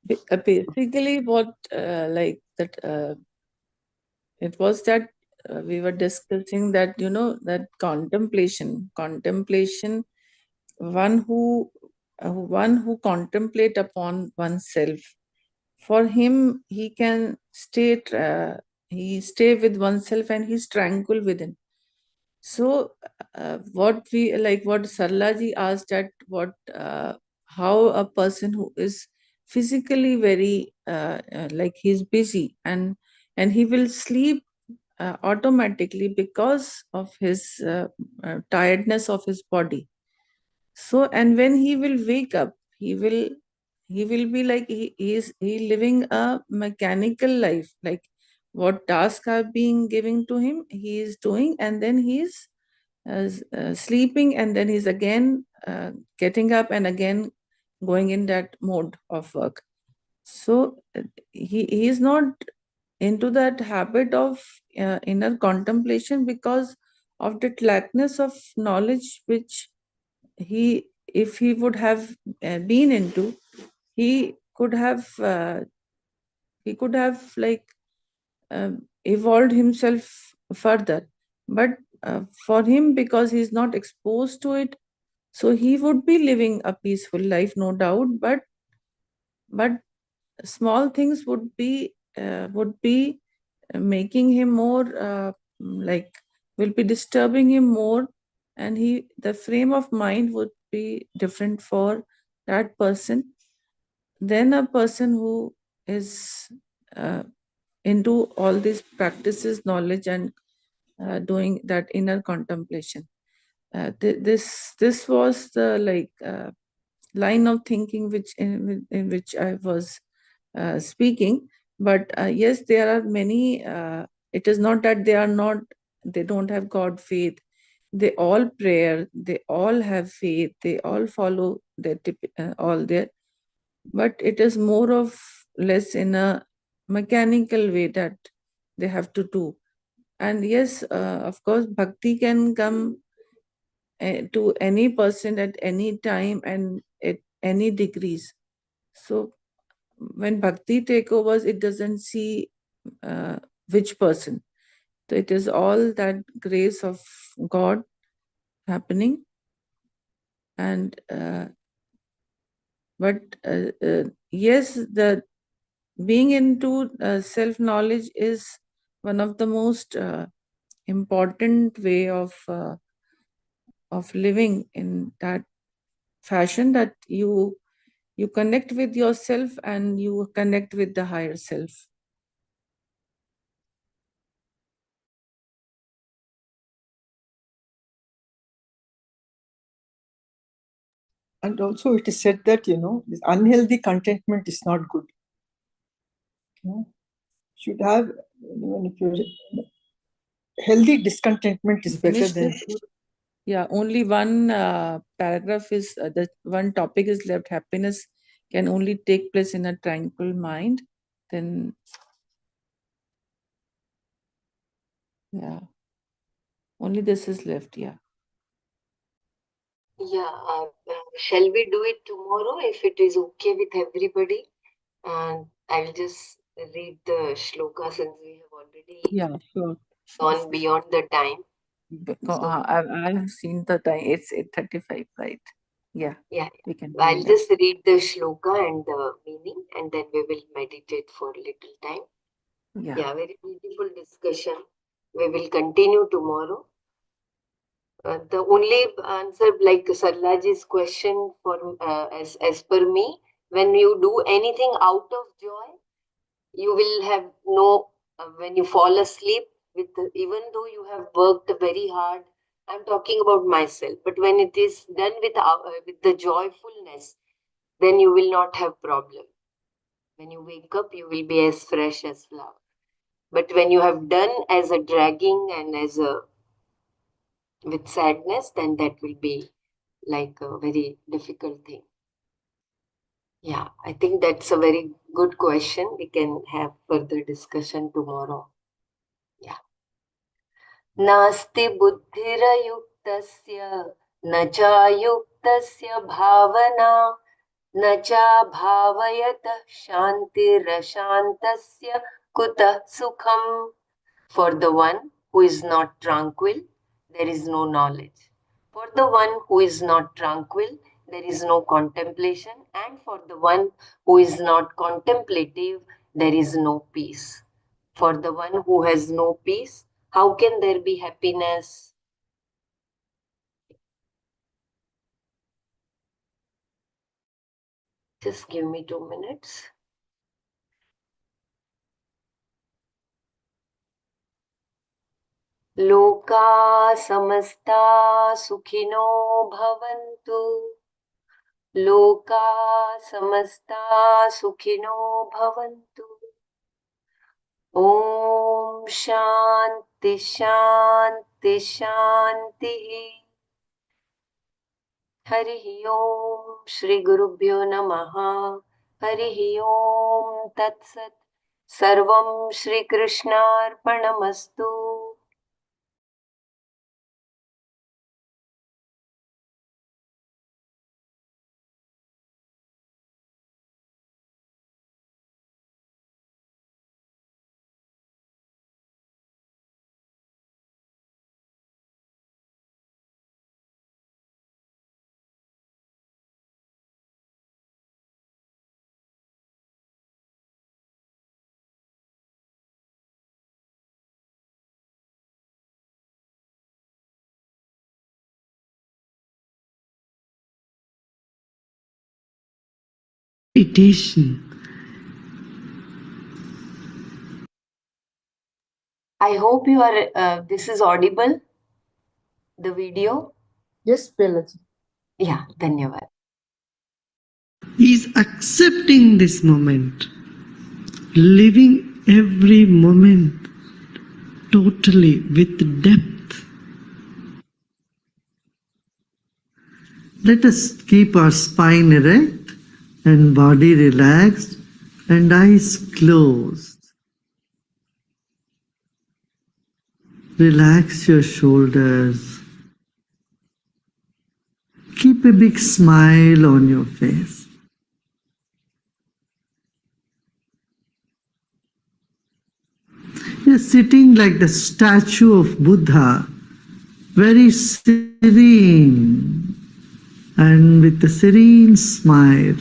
Basically, what like that it was that we were discussing that that contemplation, one who contemplate upon oneself, for him he can he stay with oneself and he's tranquil within. So what what Sarlaji asked, that what how a person who is physically very like he's busy, and he will sleep automatically because of his tiredness of his body. So, and when he will wake up, he will be like he living a mechanical life, like what tasks are being given to him, he is doing, and then he is sleeping, and then he's again getting up and again going in that mode of work. So he is not into that habit of inner contemplation because of that lackness of knowledge which he, if he would have been into, he could have like evolved himself further. But for him, because he's not exposed to it, so he would be living a peaceful life, no doubt, but small things would be making him more like will be disturbing him more, and the frame of mind would be different for that person than a person who is into all these practices, knowledge, and doing that inner contemplation. This was the like line of thinking which in which I was speaking. But yes, there are many. It is not that they don't have God faith. They all pray. They all have faith. They all follow all their. But it is more of less in a mechanical way that they have to do. And yes, of course, bhakti can come to any person at any time and at any degrees. So when bhakti take overs, it doesn't see which person. So it is all that grace of God happening. And but yes, the being into self knowledge is one of the most important way of living in that fashion, that you connect with yourself and you connect with the higher self. And also it is said that, this unhealthy contentment is not good. Should have, even if you're healthy discontentment is better than. Yeah, only one paragraph is the one topic is left. Happiness can only take place in a tranquil mind. Then, yeah, only this is left. Yeah. Yeah, shall we do it tomorrow if it is okay with everybody? And I'll just read the shloka since we have already gone beyond the time. So, I've seen the time. It's 8:35, right? Yeah. Yeah, we can. I'll just read the shloka and the meaning, and then we will meditate for a little time. Yeah, very beautiful discussion. We will continue tomorrow. The only answer, like Sarlaji's question, for as per me, when you do anything out of joy, you will have no. When you fall asleep, even though you have worked very hard, I'm talking about myself. But when it is done with the joyfulness, then you will not have problem. When you wake up, you will be as fresh as flower. But when you have done as a dragging and as a with sadness, then that will be like a very difficult thing. Yeah, I think that's a very good question. We can have further discussion tomorrow. Yeah. नास्ति बुद्धिरयुक्तस्य न चायुक्तस्य भावना न चाभावयतः शान्तिरशान्तस्य कुतः सुखम्. For the one who is not tranquil, there is no knowledge. For the one who is not tranquil, there is no contemplation. And for the one who is not contemplative, there is no peace. For the one who has no peace, how can there be happiness? Just give me 2 minutes. Loka samasta sukhino bhavantu. Loka samasta sukhino bhavantu. Om Shanti Shanti Shanti. Harihi Om Shri Gurubhyo Namaha. Harihi Om Tat Sat. Sarvam Shri Krishna Arpanamastu. Meditation. I hope you are, this is audible, the video. Yes, Belaji. Yeah, dhanyavad. Is accepting this moment, living every moment totally with depth. Let us keep our spine erect and body relaxed and eyes closed. Relax your shoulders. Keep a big smile on your face. You're sitting like the statue of Buddha, very serene and with a serene smile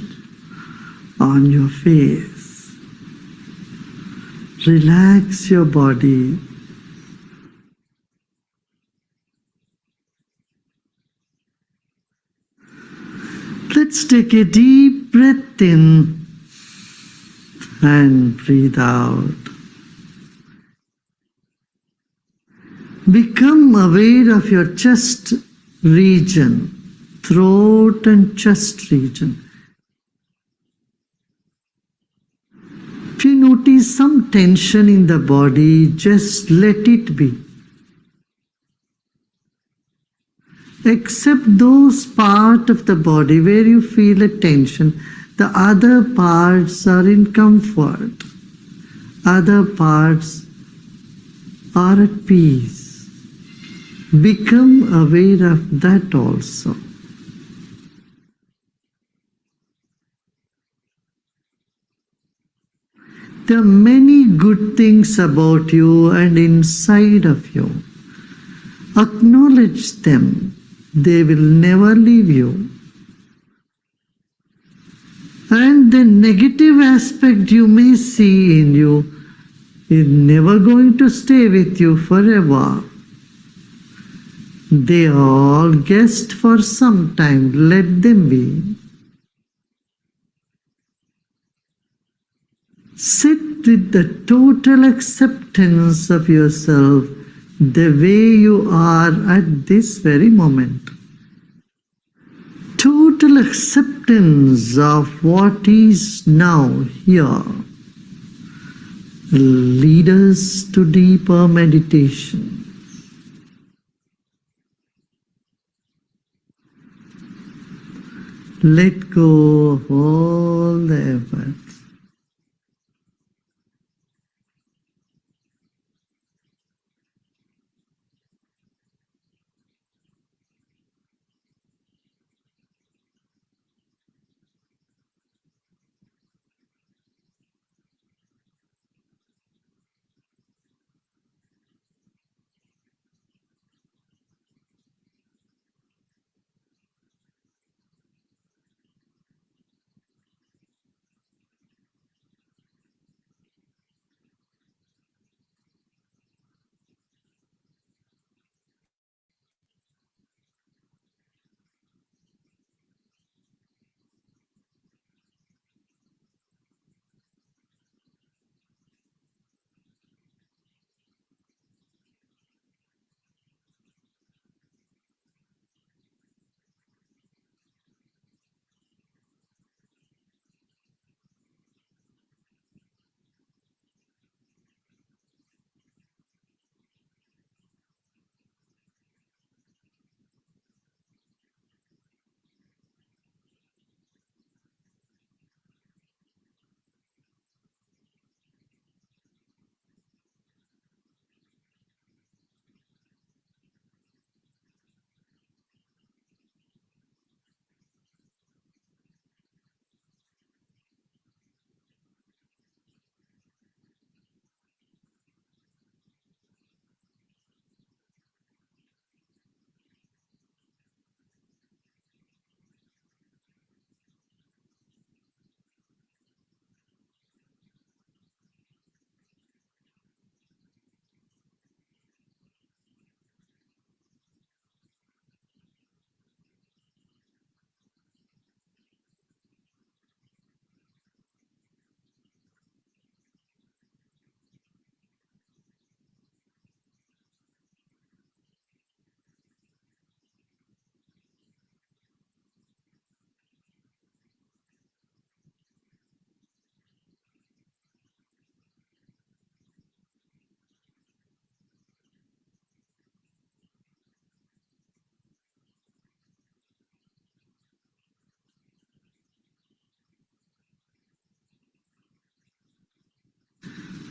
on your face. Relax your body. Let's take a deep breath in and breathe out. Become aware of your chest region, throat and chest region. If you notice some tension in the body, just let it be. Accept those parts of the body where you feel a tension. The other parts are in comfort. Other parts are at peace. Become aware of that also. There are many good things about you and inside of you. Acknowledge them. They will never leave you. And the negative aspect you may see in you is never going to stay with you forever. They are all guests for some time. Let them be. Sit with the total acceptance of yourself the way you are at this very moment. Total acceptance of what is now here will lead us to deeper meditation. Let go of all the efforts.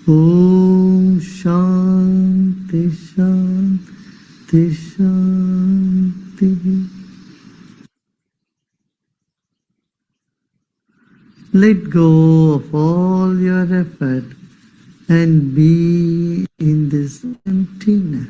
Om Shanti Shanti Shanti. Let go of all your effort and be in this emptiness.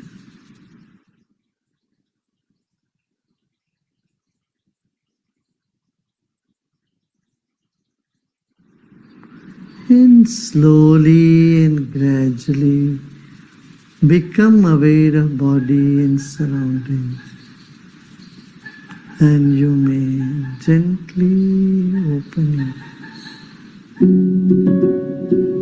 And slowly and gradually become aware of body and surroundings. And you may gently open your eyes.